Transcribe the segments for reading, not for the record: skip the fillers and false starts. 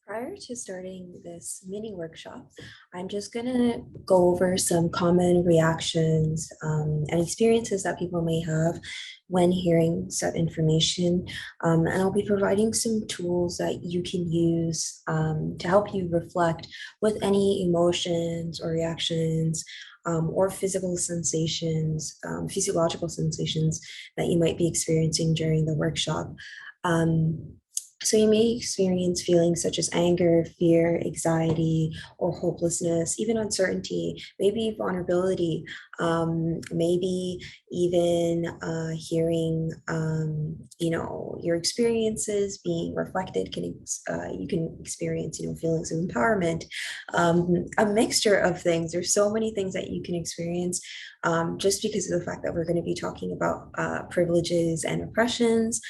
Prior to starting this mini workshop, I'm just going to go over some common reactions and experiences that people may have when hearing such information. And I'll be providing some tools that you can use to help you reflect with any emotions or reactions or physical sensations, physiological sensations that you might be experiencing during the workshop. Um, so you may experience feelings such as anger, fear, anxiety, or hopelessness, even uncertainty, maybe vulnerability, maybe even hearing, your experiences being reflected. You can experience, feelings of empowerment, a mixture of things. There's so many things that you can experience just because of the fact that we're going to be talking about privileges and oppressions.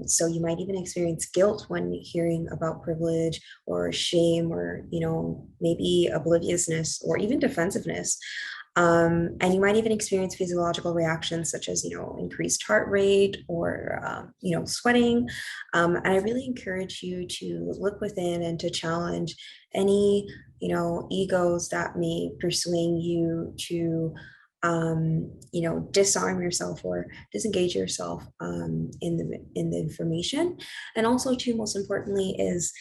So you might even experience guilt when hearing about privilege or shame or, maybe obliviousness or even defensiveness. And you might even experience physiological reactions such as, increased heart rate or, sweating. And I really encourage you to look within and to challenge any, egos that may persuade you to disarm yourself or disengage yourself in the information. And also, too, most importantly, is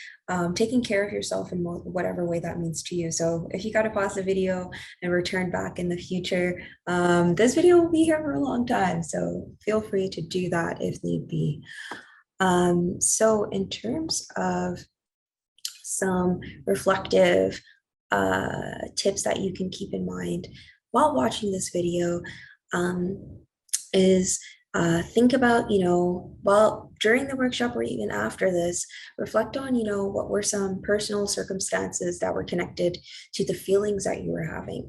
taking care of yourself in whatever way that means to you. So if you got to pause the video and return back in the future, this video will be here for a long time. So feel free to do that if need be. So in terms of some reflective tips that you can keep in mind while watching this video is think about, while during the workshop or even after this, reflect on, what were some personal circumstances that were connected to the feelings that you were having,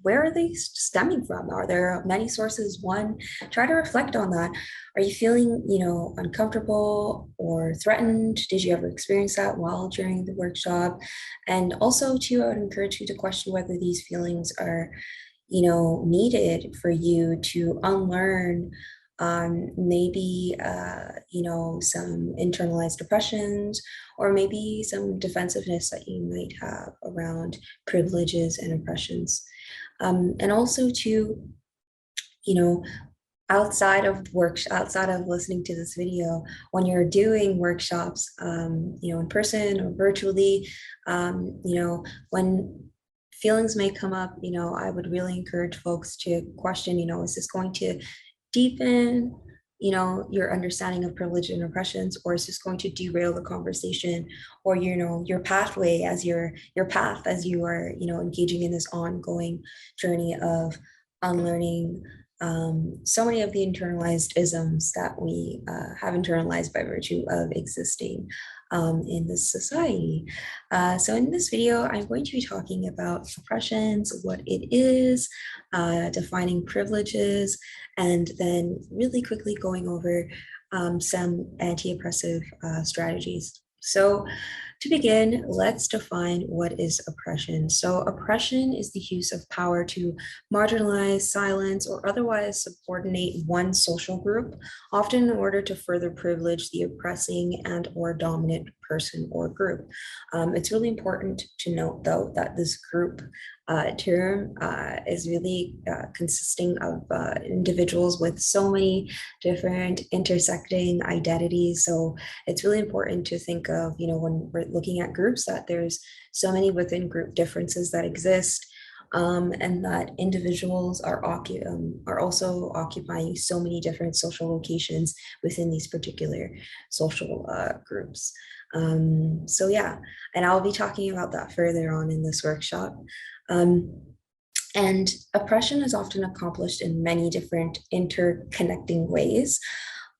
where are they stemming from? Are there many sources? One, try to reflect on that. Are you feeling, uncomfortable or threatened? Did you ever experience that while during the workshop? And also, too, I would encourage you to question whether these feelings are, needed for you to unlearn maybe, some internalized depressions or maybe some defensiveness that you might have around privileges and oppressions. And also to, outside of listening to this video, when you're doing workshops, in person or virtually, when feelings may come up, I would really encourage folks to question, is this going to deepen, your understanding of privilege and oppressions, or is this going to derail the conversation or, your pathway as your path as you are, engaging in this ongoing journey of unlearning so many of the internalized isms that we have internalized by virtue of existing in this society. So in this video, I'm going to be talking about oppressions, what it is, defining privileges, and then really quickly going over some anti-oppressive strategies. So to begin, let's define what is oppression. So oppression is the use of power to marginalize, silence, or otherwise subordinate one social group, often in order to further privilege the oppressing and or dominant person or group. It's really important to note, though, that this group term is really consisting of individuals with so many different intersecting identities. So it's really important to think of, when we're looking at groups, that there's so many within group differences that exist. And that individuals are also occupying so many different social locations within these particular social groups. So yeah, and I'll be talking about that further on in this workshop. And oppression is often accomplished in many different interconnecting ways.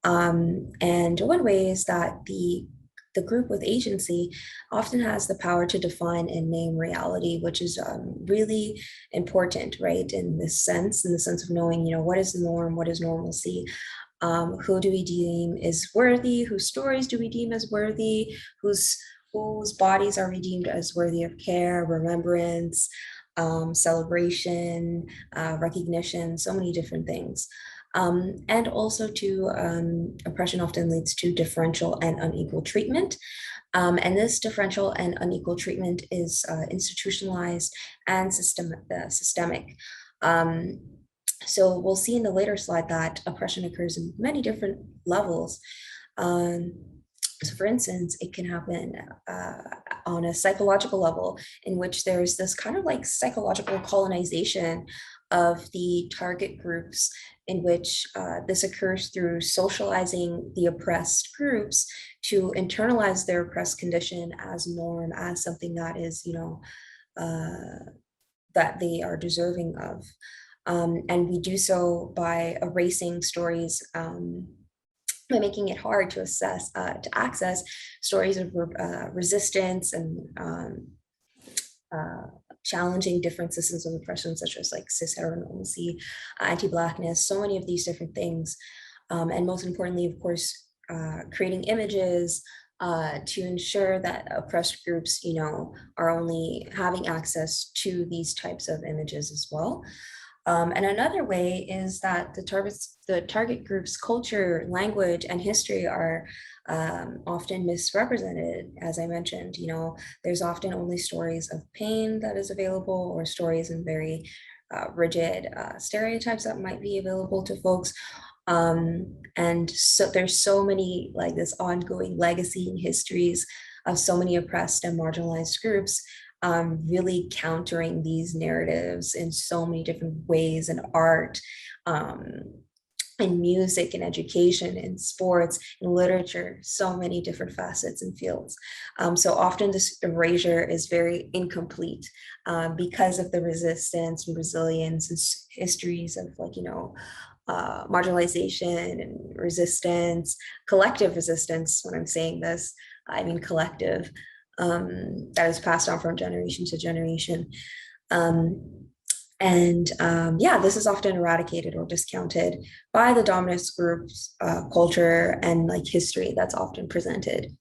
And one way is that the group with agency often has the power to define and name reality, which is really important, right? In the sense of knowing, what is the norm, what is normalcy, who do we deem is worthy, whose stories do we deem as worthy, whose bodies are we deemed as worthy of care, remembrance, celebration, recognition, so many different things. And also oppression often leads to differential and unequal treatment. And this differential and unequal treatment is institutionalized and systemic. Um, so we'll see in the later slide that oppression occurs in many different levels. Um, so for instance, it can happen uh, on a psychological level in which there's this kind of like psychological colonization of the target groups in which this occurs through socializing the oppressed groups to internalize their oppressed condition as norm, as something that is, that they are deserving of. And we do so by erasing stories, by making it hard to to access stories of resistance and uh, challenging different systems of oppression, such as like cis heteronormacy, anti-Blackness, so many of these different things. And most importantly, of course, creating images to ensure that oppressed groups, are only having access to these types of images as well. And another way is that the target group's culture, language, and history are often misrepresented. As I mentioned, there's often only stories of pain that is available, or stories in very rigid stereotypes that might be available to folks. And so there's so many, like, this ongoing legacy and histories of so many oppressed and marginalized groups, really countering these narratives in so many different ways in art, um, in music, and education, in sports, in literature, so many different facets and fields. So often this erasure is very incomplete because of the resistance and resilience and histories of, like, marginalization and resistance, collective resistance. When I'm saying this, I mean collective, that is passed on from generation to generation. Yeah, this is often eradicated or discounted by the dominant group's culture and like history that's often presented.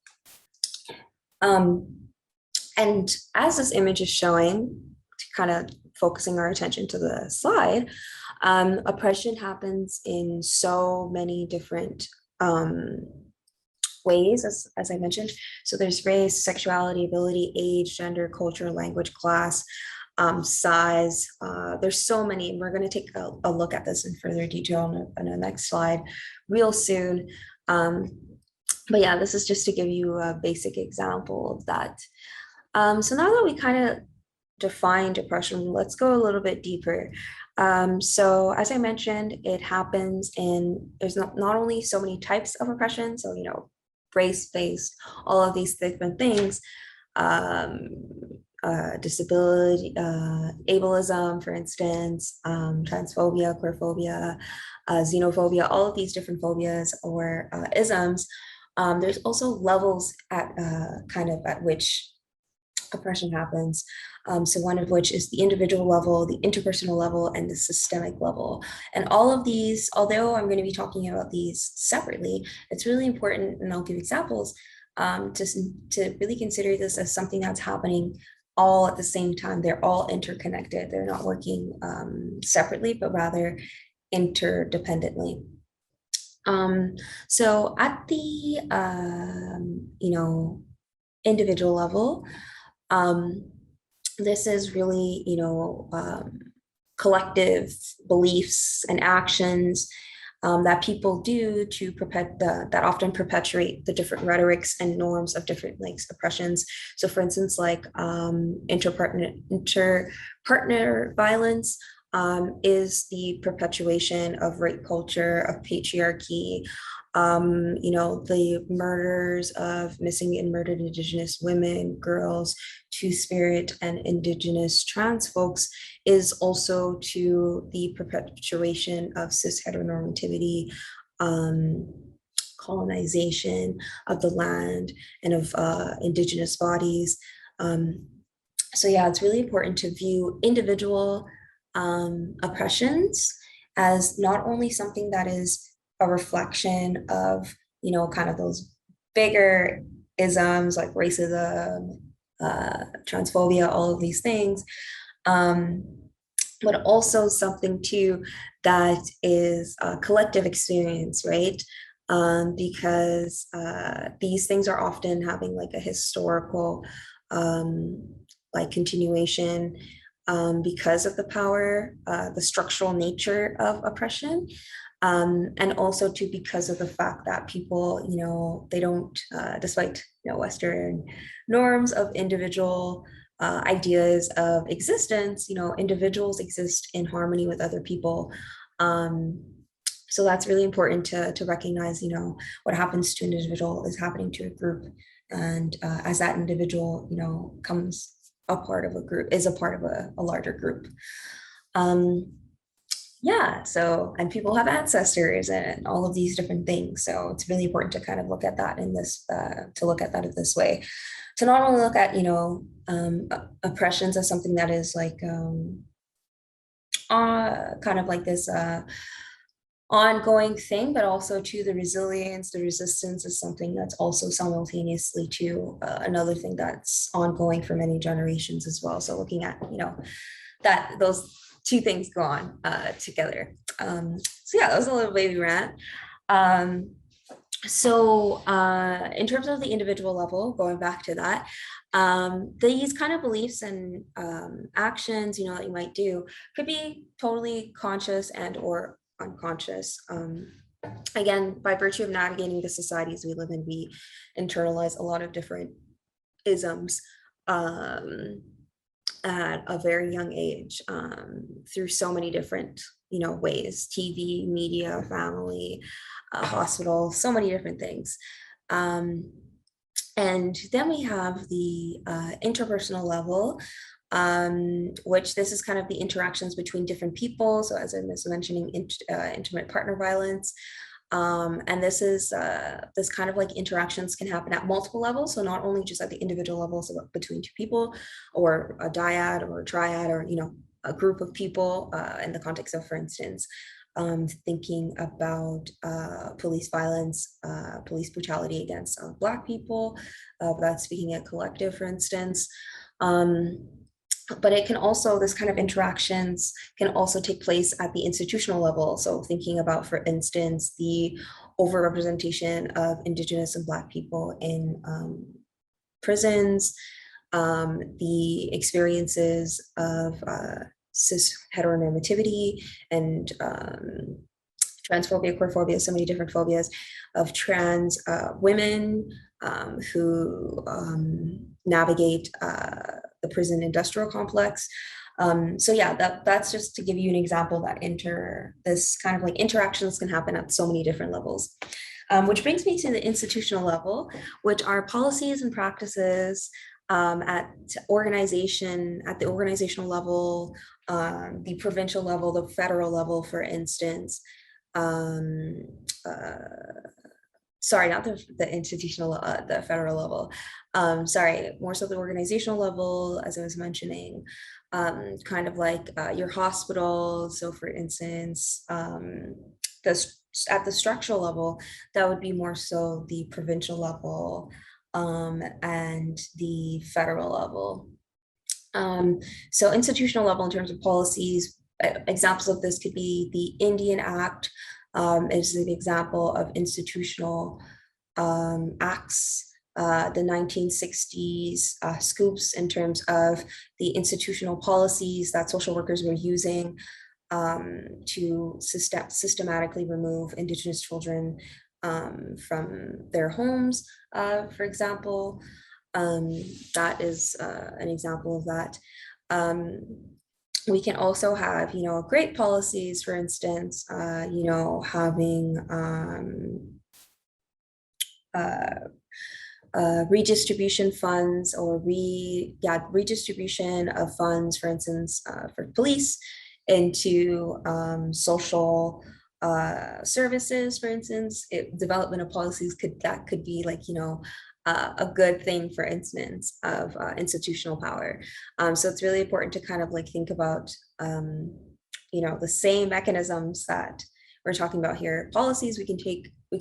And as this image is showing, kind of focusing our attention to the slide, oppression happens in so many different ways, as I mentioned. So there's race, sexuality, ability, age, gender, culture, language, class, size. There's so many, and we're going to take a look at this in further detail on the next slide real soon. But yeah, this is just to give you a basic example of that. So now that we kind of defined depression, let's go a little bit deeper. So as I mentioned, it happens there's not only so many types of oppression, so, race-based, all of these different things, disability, ableism, for instance, transphobia, queerphobia, xenophobia, all of these different phobias or isms. There's also levels at which oppression happens. So one of which is the individual level, the interpersonal level, and the systemic level. And all of these, although I'm going to be talking about these separately, it's really important, and I'll give examples, to really consider this as something that's happening all at the same time. They're all interconnected. They're not working separately, but rather interdependently. So at the individual level, this is really, collective beliefs and actions that people do to that often perpetuate the different rhetorics and norms of different like oppressions. So for instance, like inter-partner violence is the perpetuation of rape culture, of patriarchy, the murders of missing and murdered Indigenous women, girls, Two-Spirit, and Indigenous trans folks is also to the perpetuation of cis heteronormativity, colonization of the land and of Indigenous bodies. So yeah, it's really important to view individual oppressions as not only something that is a reflection of, kind of those bigger isms like racism, transphobia, all of these things, but also something too that is a collective experience, right? because these things are often having like a historical like continuation because of the power, the structural nature of oppression, and also too because of the fact that people, they don't, despite Western norms of individual ideas of existence, individuals exist in harmony with other people. Um, so that's really important to recognize, what happens to an individual is happening to a group. And as that individual, comes a part of a group, is a part of a larger group. Um, yeah, so, and people have ancestors and all of these different things. So it's really important to kind of look at that in this, to look at that in this way. To not only look at, oppressions as something that is like kind of like this ongoing thing, but also to the resilience, the resistance is something that's also simultaneously to another thing that's ongoing for many generations as well. So looking at, that those two things go on together. So yeah, that was a little baby rant. So in terms of the individual level, going back to that, these kind of beliefs and actions, that you might do could be totally conscious and or unconscious. Again, by virtue of navigating the societies we live in, we internalize a lot of different isms at a very young age through so many different, ways: TV, media, family, hospital, so many different things. And then we have the interpersonal level, which this is kind of the interactions between different people. So as I was mentioning, intimate partner violence. And this is this kind of like interactions can happen at multiple levels. So not only just at the individual levels between two people or a dyad or a triad or, a group of people in the context of, for instance, thinking about police violence, police brutality against Black people, that's speaking at collective, for instance. But it can also, this kind of interactions can also take place at the institutional level. So thinking about, for instance, the overrepresentation of Indigenous and Black people in prisons, the experiences of cis heteronormativity and transphobia, queerphobia, so many different phobias of trans women who navigate the prison industrial complex. So yeah, that's just to give you an example that this kind of like interactions can happen at so many different levels. Which brings me to the institutional level, which are policies and practices at the organizational level, the provincial level, the federal level, for instance. Um, sorry, not the institutional, the federal level. Sorry, more so the organizational level, as I was mentioning, kind of like your hospital. So for instance, at the structural level, that would be more so the provincial level and the federal level. So institutional level in terms of policies, examples of this could be the Indian Act, is an example of institutional acts, the 1960s scoops in terms of the institutional policies that social workers were using to systematically remove Indigenous children from their homes, for example. That is an example of that. We can also have, great policies, for instance, having redistribution funds or redistribution of funds, for instance, for police into social services, for instance. Development of policies could be like, a good thing, for instance, of institutional power. So it's really important to kind of like think about, the same mechanisms that we're talking about here. Policies we can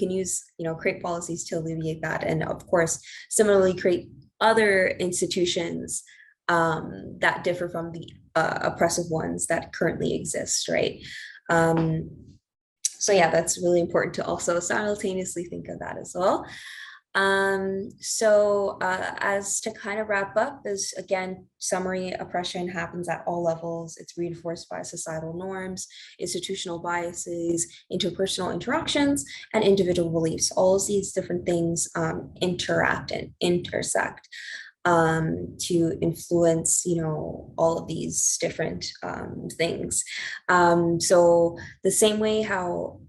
use, create policies to alleviate that. And of course, similarly create other institutions that differ from the oppressive ones that currently exist, right? So yeah, that's really important to also simultaneously think of that as well. As to kind of wrap up, is again, summary: oppression happens at all levels. It's reinforced by societal norms, institutional biases, interpersonal interactions, and individual beliefs. All of these different things interact and intersect to influence, all of these different things. So the same way how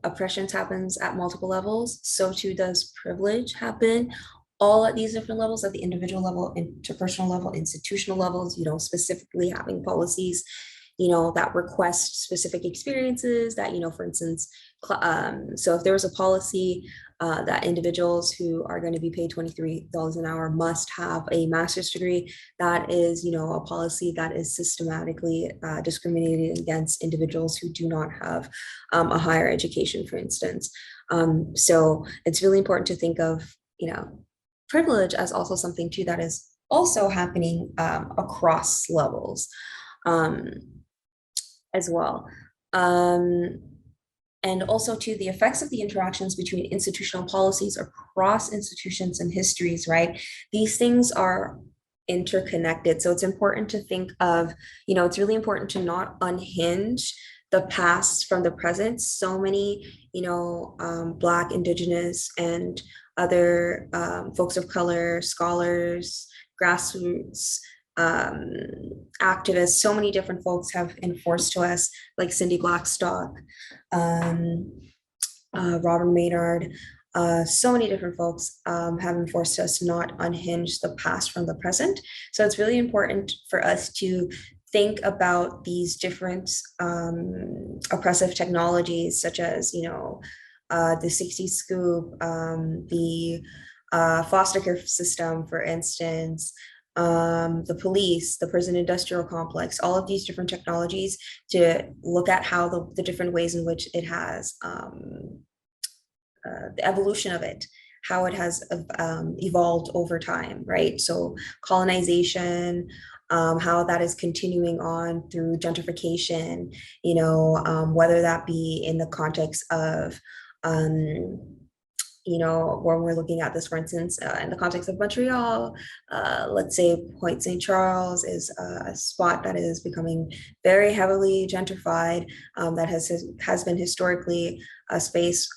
oppressions happens at multiple levels, so too does privilege happen all at these different levels, at the individual level, interpersonal level, institutional levels, specifically having policies, that request specific experiences that, for instance, so if there was a policy that individuals who are going to be paid $23 an hour must have a master's degree, that is, a policy that is systematically discriminating against individuals who do not have a higher education, for instance. So it's really important to think of, privilege as also something too that is also happening across levels as well. And also to the effects of the interactions between institutional policies across institutions and histories, right? These things are interconnected. So it's important to think of, it's really important to not unhinge the past from the present. So many, Black, Indigenous, and other folks of color, scholars, grassroots activists, so many different folks have enforced to us, like Cindy Blackstock, Robert Maynard, so many different folks have enforced us to not unhinge the past from the present. So it's really important for us to think about these different oppressive technologies, such as, the 60 scoop, the foster care system, for instance, the police, the prison industrial complex, all of these different technologies, to look at how the different ways in which it has the evolution of it, how it has evolved over time, right? So colonization, how that is continuing on through gentrification, whether that be in the context of when we're looking at this, for instance, in the context of Montreal, let's say Point St. Charles is a spot that is becoming very heavily gentrified, that has been historically a space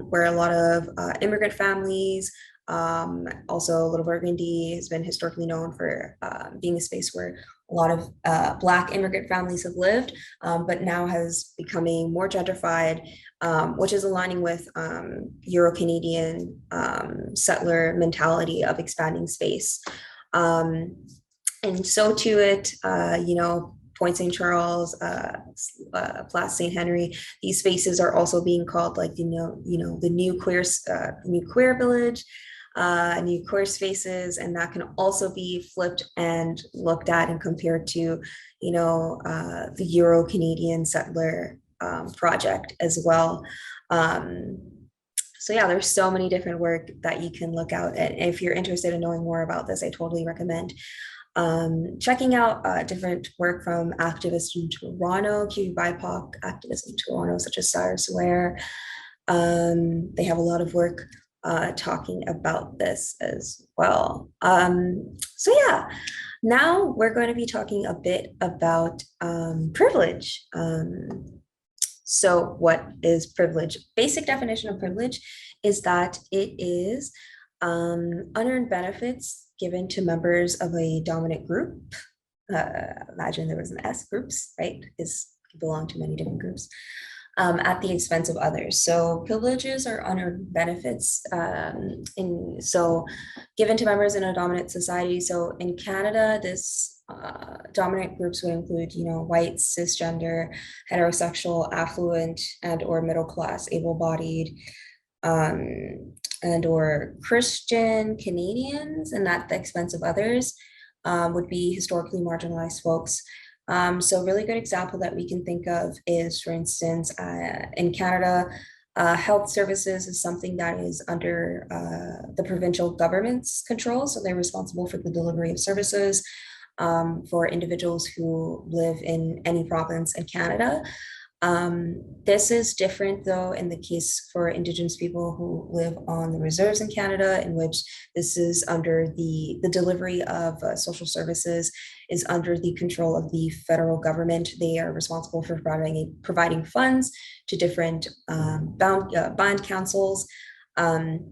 where a lot of immigrant families, also Little Burgundy has been historically known for being a space where a lot of Black immigrant families have lived, but now has becoming more gentrified, which is aligning with Euro-Canadian settler mentality of expanding space. And so to it, Point St. Charles, Place St. Henry, these spaces are also being called like, the new queer village, new queer spaces, and that can also be flipped and looked at and compared to, the Euro-Canadian settler project as well. So yeah, there's so many different work that you can look out at. And if you're interested in knowing more about this, I totally recommend checking out different work from activists in Toronto, BIPOC activists in Toronto, such as Cyrus Ware. They have a lot of work talking about this as well. So yeah, now we're going to be talking a bit about privilege. So what is privilege? Basic definition of privilege is that it is unearned benefits given to members of a dominant group. Imagine there was an S, groups, right? Belong to many different groups. At the expense of others. So privileges are unearned benefits so given to members in a dominant society. So in Canada, this dominant groups would include, white, cisgender, heterosexual, affluent, and or middle class, able-bodied, and or Christian Canadians, and at the expense of others would be historically marginalized folks. So a really good example that we can think of is, for instance, in Canada, health services is something that is under the provincial government's control. So they're responsible for the delivery of services for individuals who live in any province in Canada. This is different though in the case for Indigenous people who live on the reserves in Canada, in which this is under the delivery of social services is under the control of the federal government. They are responsible for providing funds to different bond councils. Um,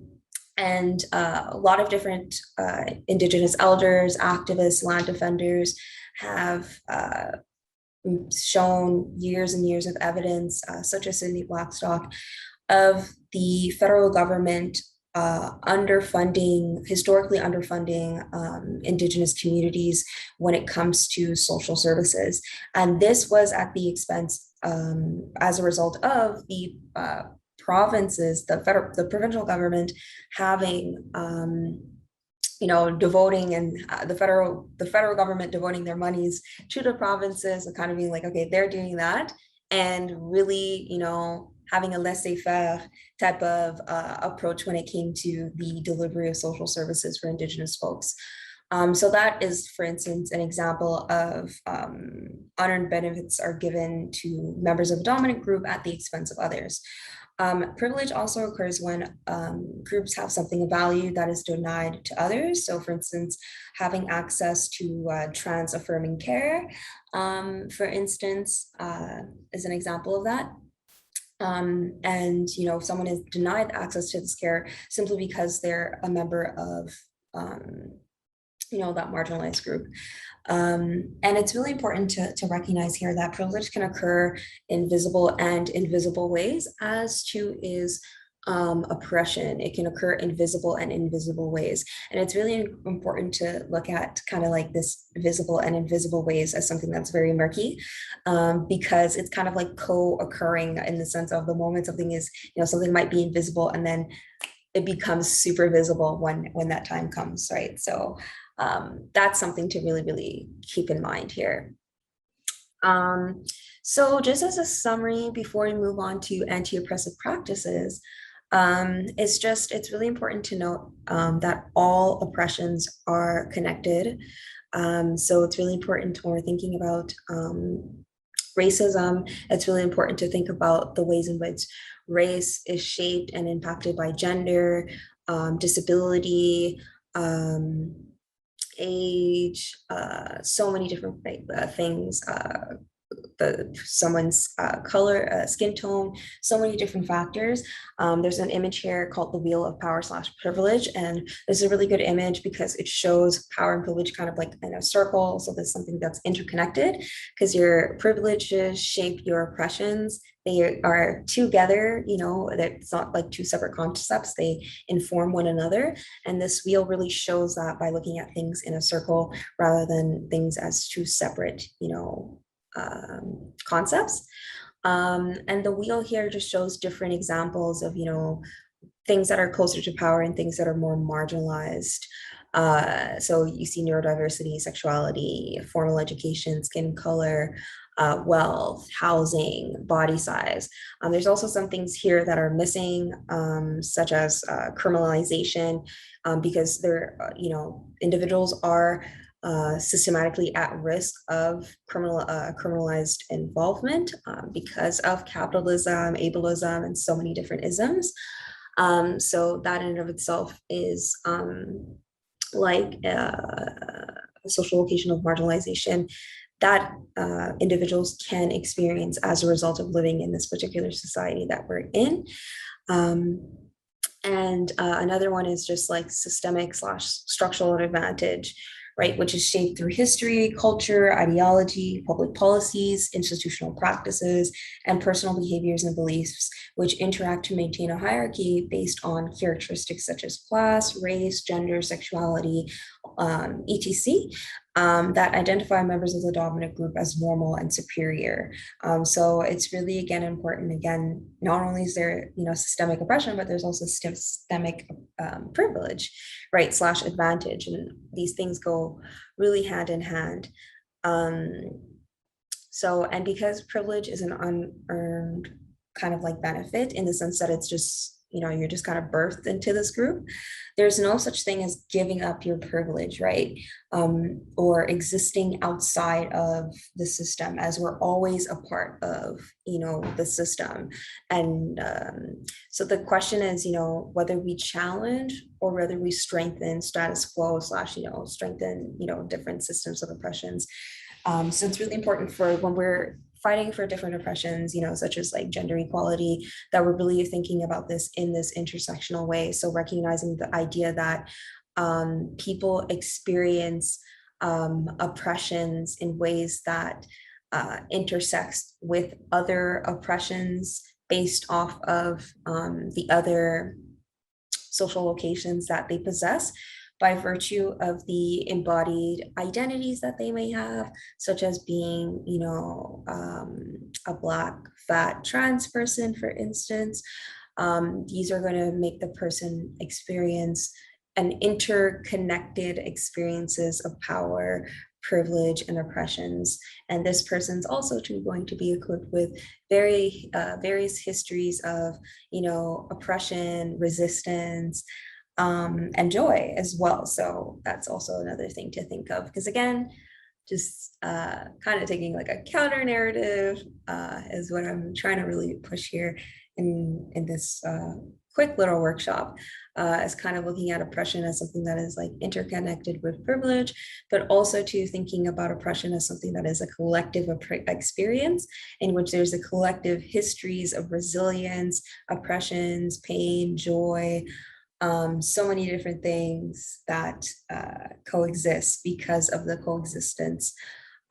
and a lot of different Indigenous elders, activists, land defenders have shown years and years of evidence, such as Cindy Blackstock, of the federal government historically underfunding Indigenous communities when it comes to social services. And this was at the expense, as a result of the provinces, the provincial government having devoting and the federal government devoting their monies to the provinces and kind of being like, okay, they're doing that, and really, having a laissez-faire type of approach when it came to the delivery of social services for Indigenous folks. So that is, for instance, an example of unearned benefits are given to members of a dominant group at the expense of others. Privilege also occurs when groups have something of value that is denied to others. So for instance, having access to trans affirming care, for instance, is an example of that. And if someone is denied access to this care simply because they're a member of that marginalized group. And it's really important to recognize here that privilege can occur in visible and invisible ways, as too is oppression. It can occur in visible and invisible ways. And it's really important to look at kind of like this visible and invisible ways as something that's very murky, because it's kind of like co-occurring in the sense of the moment something is, something might be invisible and then it becomes super visible when that time comes, right? So that's something to really, really keep in mind here. So just as a summary, before we move on to anti-oppressive practices, it's really important to note that all oppressions are connected. So it's really important when we're thinking about racism, it's really important to think about the ways in which race is shaped and impacted by gender, disability, age, so many different things, someone's color, skin tone, so many different factors. There's an image here called the wheel of power / privilege, and this is a really good image because it shows power and privilege kind of like in a circle. So there's something that's interconnected because your privileges shape your oppressions. They are together, that it's not like two separate concepts, they inform one another. And this wheel really shows that by looking at things in a circle rather than things as two separate, concepts. And the wheel here just shows different examples of, things that are closer to power and things that are more marginalized. So you see neurodiversity, sexuality, formal education, skin color, wealth, housing, body size. There's also some things here that are missing, such as criminalization, because individuals are systematically at risk of criminalized involvement because of capitalism, ableism, and so many different isms. So that in and of itself is like a social location of marginalization that individuals can experience as a result of living in this particular society that we're in. And another one is just like systemic / structural advantage, right, which is shaped through history, culture, ideology, public policies, institutional practices, and personal behaviors and beliefs, which interact to maintain a hierarchy based on characteristics such as class, race, gender, sexuality, etc., that identify members of the dominant group as normal and superior. So it's really, again, important. Again, not only is there, systemic oppression, but there's also systemic privilege, right, / advantage. And these things go really hand in hand. So, and because privilege is an unearned kind of like benefit in the sense that it's just, you're just kind of birthed into this group. There's no such thing as giving up your privilege, right? Or existing outside of the system, as we're always a part of, the system. And so the question is, whether we challenge or whether we strengthen status quo slash, strengthen, different systems of oppressions. So it's really important for when we're fighting for different oppressions, such as like gender equality, that we're really thinking about this in this intersectional way. So recognizing the idea that people experience oppressions in ways that intersects with other oppressions based off of the other social locations that they possess by virtue of the embodied identities that they may have, such as being, a Black, fat, trans person, for instance. These are going to make the person experience an interconnected experiences of power, privilege, and oppressions. And this person's also going to be equipped with various histories of, oppression, resistance, and joy as well. So that's also another thing to think of, because again, just kind of taking like a counter narrative is what I'm trying to really push here in this quick little workshop, is kind of looking at oppression as something that is like interconnected with privilege, but also to thinking about oppression as something that is a collective experience in which there's a collective histories of resilience, oppressions, pain, joy, so many different things that coexist because of the coexistence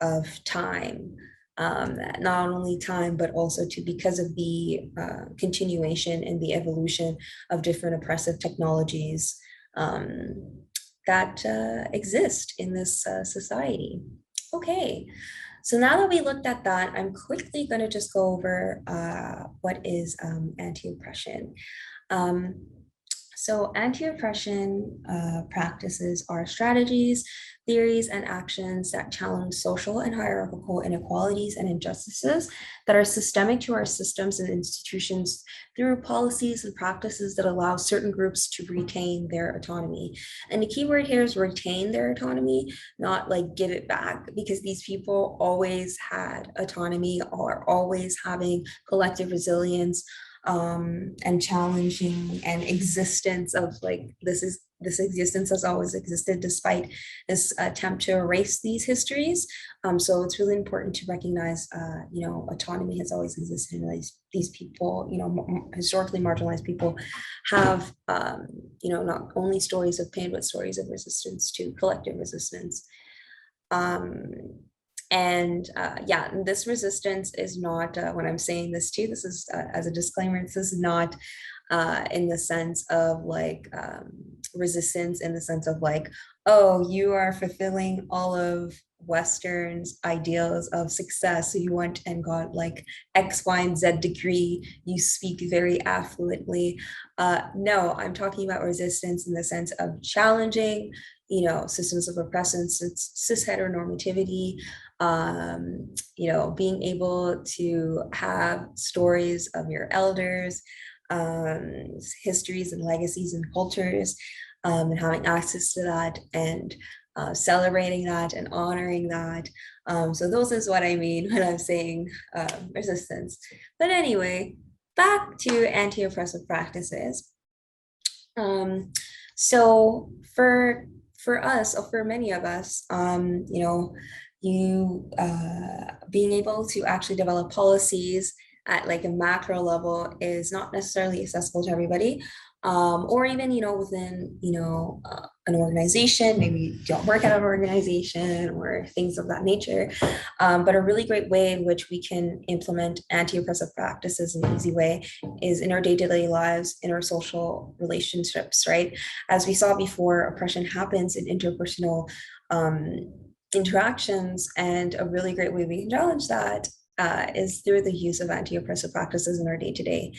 of time. Not only time, but also because of the continuation and the evolution of different oppressive technologies that exist in this society. Okay, so now that we looked at that, I'm quickly going to just go over what is anti-oppression. So anti-oppression practices are strategies, theories, and actions that challenge social and hierarchical inequalities and injustices that are systemic to our systems and institutions through policies and practices that allow certain groups to retain their autonomy. And the key word here is retain their autonomy, not like give it back, because these people always had autonomy or always having collective resilience, and challenging and existence of like this existence has always existed despite this attempt to erase these histories. So it's really important to recognize, autonomy has always existed, and these people, historically marginalized people have, not only stories of pain, but stories of resistance to collective resistance. And yeah, this resistance is not, when I'm saying this too, this is as a disclaimer, this is not in the sense of like resistance in the sense of like, oh, you are fulfilling all of Western's ideals of success. So you went and got like X, Y, and Z degree. You speak very affluently. No, I'm talking about resistance in the sense of challenging, systems of oppression, cis heteronormativity, being able to have stories of your elders, histories and legacies and cultures, and having access to that, and celebrating that and honoring that. So those is what I mean when I'm saying resistance. But anyway, back to anti-oppressive practices. So for us, or for many of us, you being able to actually develop policies at like a macro level is not necessarily accessible to everybody, or even within an organization. Maybe you don't work at an organization or things of that nature, but a really great way in which we can implement anti-oppressive practices in an easy way is in our day-to-day lives, in our social relationships, right? As we saw before, oppression happens in interpersonal interactions, and a really great way we can challenge that is through the use of anti-oppressive practices in our day-to-day.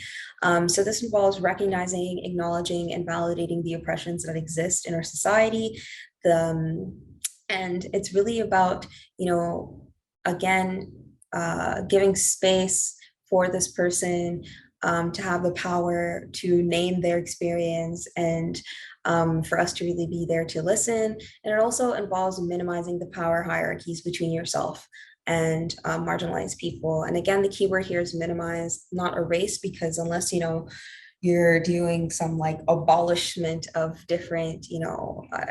So this involves recognizing, acknowledging, and validating the oppressions that exist in our society. And it's really about, again, giving space for this person to have the power to name their experience and for us to really be there to listen. And it also involves minimizing the power hierarchies between yourself and marginalized people. And again, the key word here is minimize, not erase, because unless, you're doing some like abolishment of different,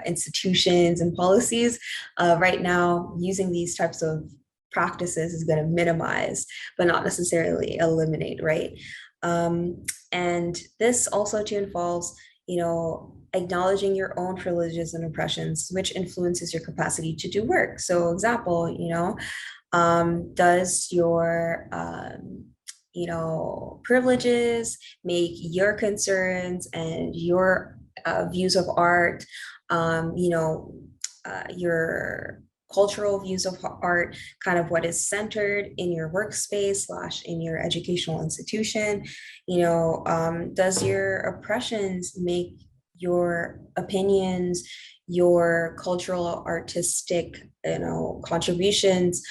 institutions and policies, right now, using these types of practices is going to minimize, but not necessarily eliminate, right? And this also too involves, acknowledging your own privileges and oppressions, which influences your capacity to do work. So, example, does your privileges make your concerns and your views of art, your cultural views of art, kind of what is centered in your workspace slash in your educational institution? Does your oppressions make your opinions, your cultural artistic, contributions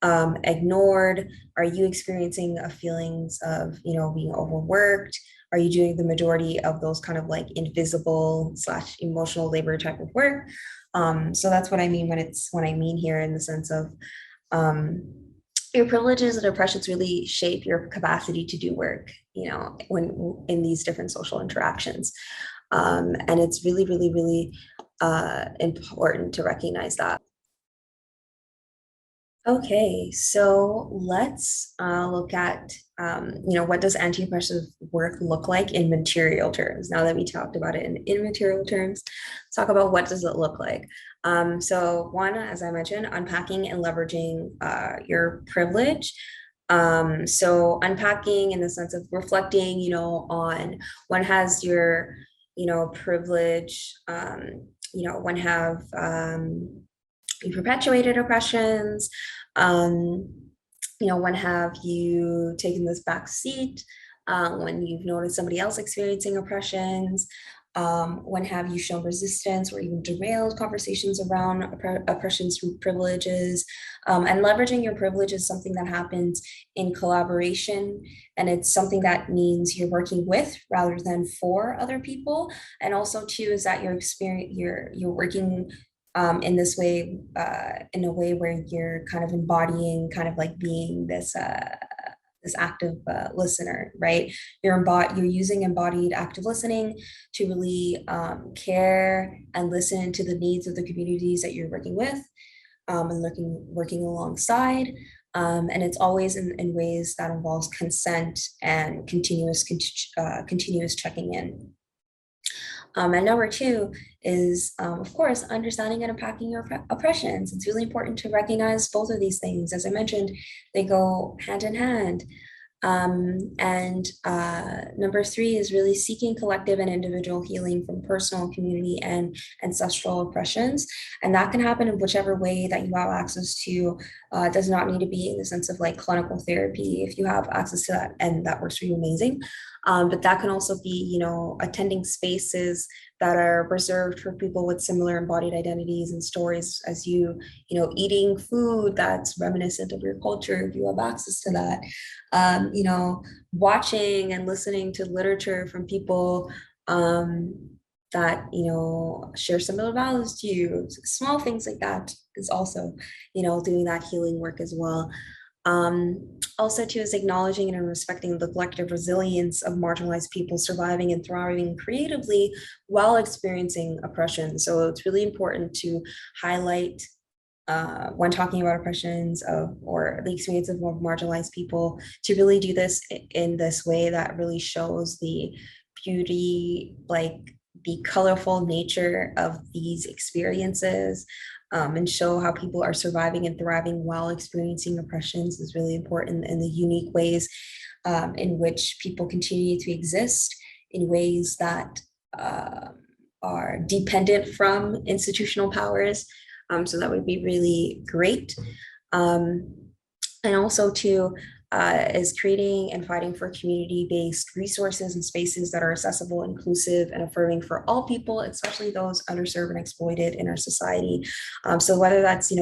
ignored? Are you experiencing feelings of, being overworked? Are you doing the majority of those kind of like invisible slash emotional labor type of work? So that's what I mean when I mean here in the sense of your privileges and oppressions really shape your capacity to do work, when in these different social interactions. And it's really, really, really important to recognize that. Okay, so let's look at, what does anti-oppressive work look like in material terms? Now that we talked about it in immaterial terms, let's talk about what does it look like. So one, as I mentioned, unpacking and leveraging your privilege. So unpacking in the sense of reflecting, on one has your, privilege, one have you perpetuated oppressions, um, when have you taken this back seat, when you've noticed somebody else experiencing oppressions, when have you shown resistance or even derailed conversations around oppressions through privileges. And leveraging your privilege is something that happens in collaboration, and it's something that means you're working with rather than for other people. And also too is that you're working in this way, in a way where you're kind of embodying, kind of like being this active listener, right? You're using embodied active listening to really care and listen to the needs of the communities that you're working with, and working alongside. And it's always in ways that involves consent and continuous checking in. And number two is, of course, understanding and unpacking your oppressions. It's really important to recognize both of these things. As I mentioned, they go hand in hand. And number three is really seeking collective and individual healing from personal, community, and ancestral oppressions. And that can happen in whichever way that you have access to. It does not need to be in the sense of like clinical therapy. If you have access to that, and that works for you, amazing. But that can also be, attending spaces that are reserved for people with similar embodied identities and stories as you, eating food that's reminiscent of your culture, if you have access to that. Watching and listening to literature from people that, share similar values to you. Small things like that is also, doing that healing work as well. Also too is acknowledging and respecting the collective resilience of marginalized people surviving and thriving creatively while experiencing oppression. So it's really important to highlight, when talking about oppressions or the experience of more marginalized people, to really do this in this way that really shows the beauty, like the colorful nature of these experiences, and show how people are surviving and thriving while experiencing oppressions is really important, in the unique ways in which people continue to exist in ways that are dependent from institutional powers. So that would be really great. And also to is creating and fighting for community-based resources and spaces that are accessible, inclusive, and affirming for all people, especially those underserved and exploited in our society. So whether that's,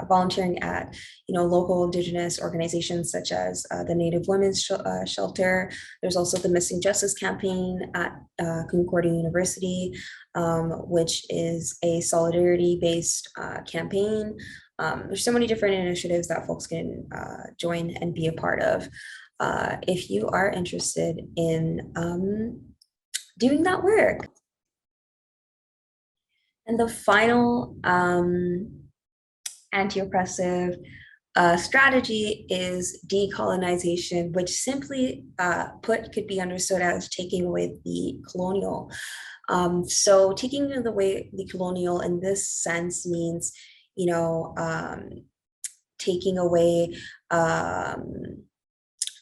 volunteering at, local Indigenous organizations such as the Native Women's Shelter. There's also the Missing Justice Campaign at Concordia University, which is a solidarity-based campaign. There's so many different initiatives that folks can join and be a part of if you are interested in doing that work. And the final anti-oppressive strategy is decolonization, which simply put could be understood as taking away the colonial. So taking away the colonial in this sense means, taking away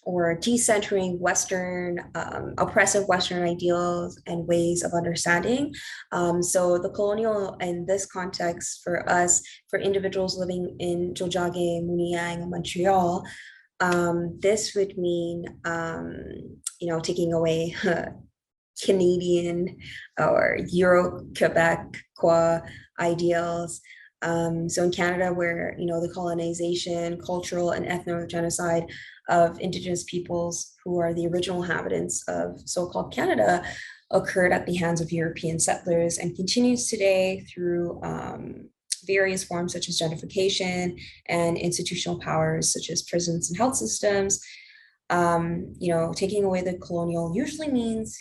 or decentering Western, oppressive Western ideals and ways of understanding. So the colonial in this context for us, for individuals living in Tiohtià:ke, Muniang, and Montreal, this would mean, taking away Canadian or Euro-Quebecois ideals. So in Canada, where, the colonization, cultural, and ethno-genocide of Indigenous peoples who are the original inhabitants of so-called Canada occurred at the hands of European settlers and continues today through various forms such as gentrification and institutional powers such as prisons and health systems. Taking away the colonial usually means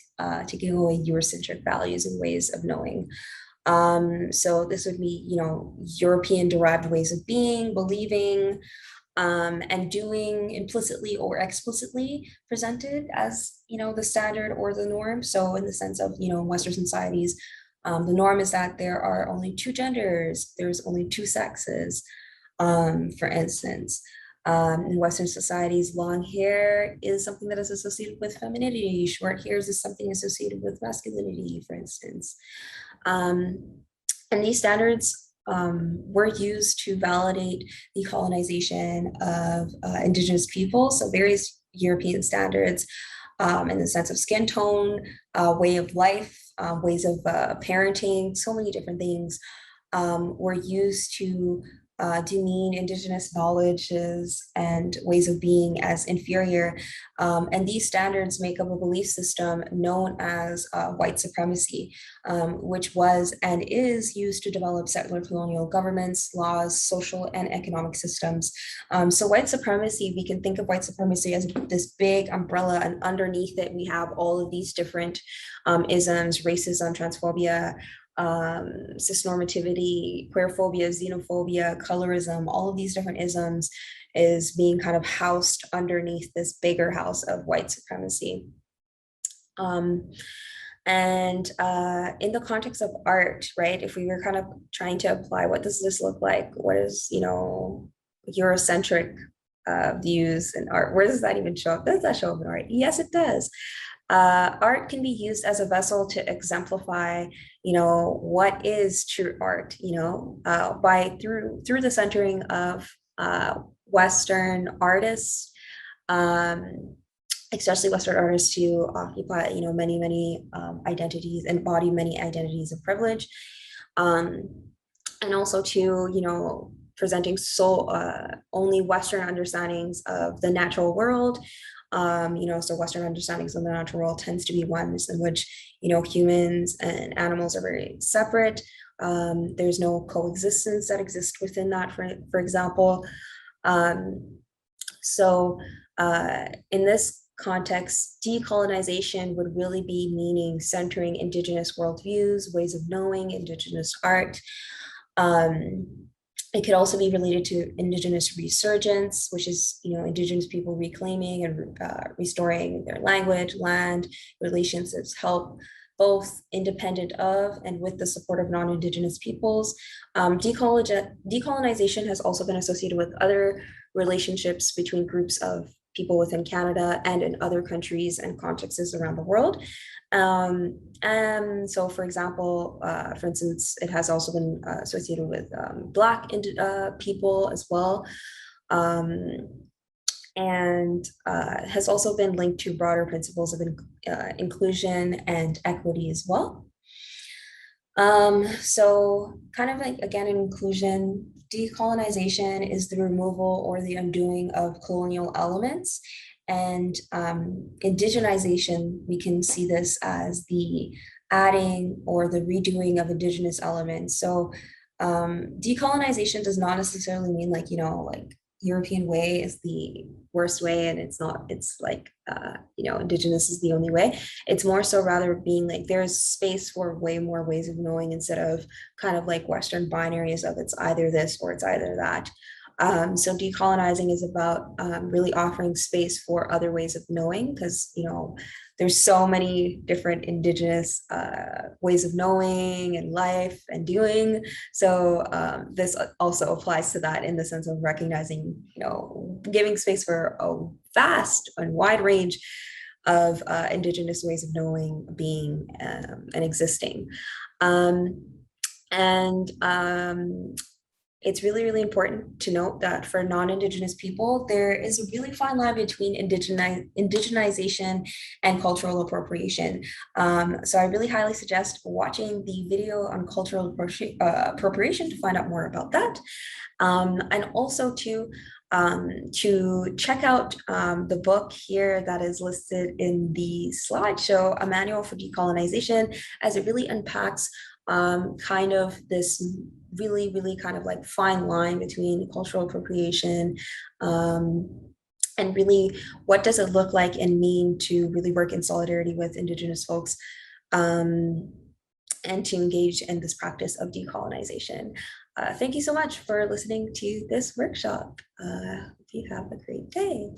taking away Eurocentric values and ways of knowing. So this would be, European derived ways of being, believing, and doing implicitly or explicitly presented as, the standard or the norm. So in the sense of, Western societies, the norm is that there are only two genders, there's only two sexes, for instance. In Western societies, long hair is something that is associated with femininity. Short hairs is something associated with masculinity, for instance. And these standards were used to validate the colonization of Indigenous people. So various European standards in the sense of skin tone, way of life, ways of parenting, so many different things were used to demean Indigenous knowledges and ways of being as inferior. And these standards make up a belief system known as white supremacy, which was and is used to develop settler colonial governments, laws, social and economic systems. So white supremacy, we can think of white supremacy as this big umbrella, and underneath it, we have all of these different isms: racism, transphobia, cisnormativity, queerphobia, xenophobia, colorism, all of these different isms is being kind of housed underneath this bigger house of white supremacy. And in the context of art, right, if we were kind of trying to apply, what does this look like? What is, Eurocentric views in art? Where does that even show up? Does that show up in art? Yes, it does. Art can be used as a vessel to exemplify, what is true art, by through the centering of Western artists, especially Western artists who occupy, many identities, embody many identities of privilege, and also to, presenting only Western understandings of the natural world. So Western understandings of the natural world tends to be ones in which, humans and animals are very separate. There's no coexistence that exists within that, for example. So in this context, decolonization would really be meaning centering Indigenous worldviews, ways of knowing, Indigenous art. It could also be related to Indigenous resurgence, which is, Indigenous people reclaiming and restoring their language, land, relationships, help both independent of and with the support of non-Indigenous peoples. Decolonization has also been associated with other relationships between groups of people within Canada and in other countries and contexts around the world. And so, for example, for instance, it has also been associated with Black people as well. and has also been linked to broader principles of inclusion and equity as well. So kind of like, again, in inclusion, decolonization is the removal or the undoing of colonial elements. And indigenization, we can see this as the adding or the redoing of indigenous elements. So decolonization does not necessarily mean like, like European way is the worst way and it's not, it's like, indigenous is the only way. It's more so rather being like there's space for way more ways of knowing instead of kind of like Western binaries of it's either this or it's either that. So decolonizing is about really offering space for other ways of knowing because, there's so many different indigenous ways of knowing and life and doing. So this also applies to that in the sense of recognizing, giving space for a vast and wide range of indigenous ways of knowing, being, and existing. Um, and it's really, really important to note that for non-Indigenous people, there is a really fine line between indigenization and cultural appropriation. So I really highly suggest watching the video on cultural appropriation to find out more about that. And also to check out the book here that is listed in the slideshow, A Manual for Decolonization, as it really unpacks kind of this really, really kind of like fine line between cultural appropriation and really what does it look like and mean to really work in solidarity with Indigenous folks and to engage in this practice of decolonization. Thank you so much for listening to this workshop. Hope you have a great day.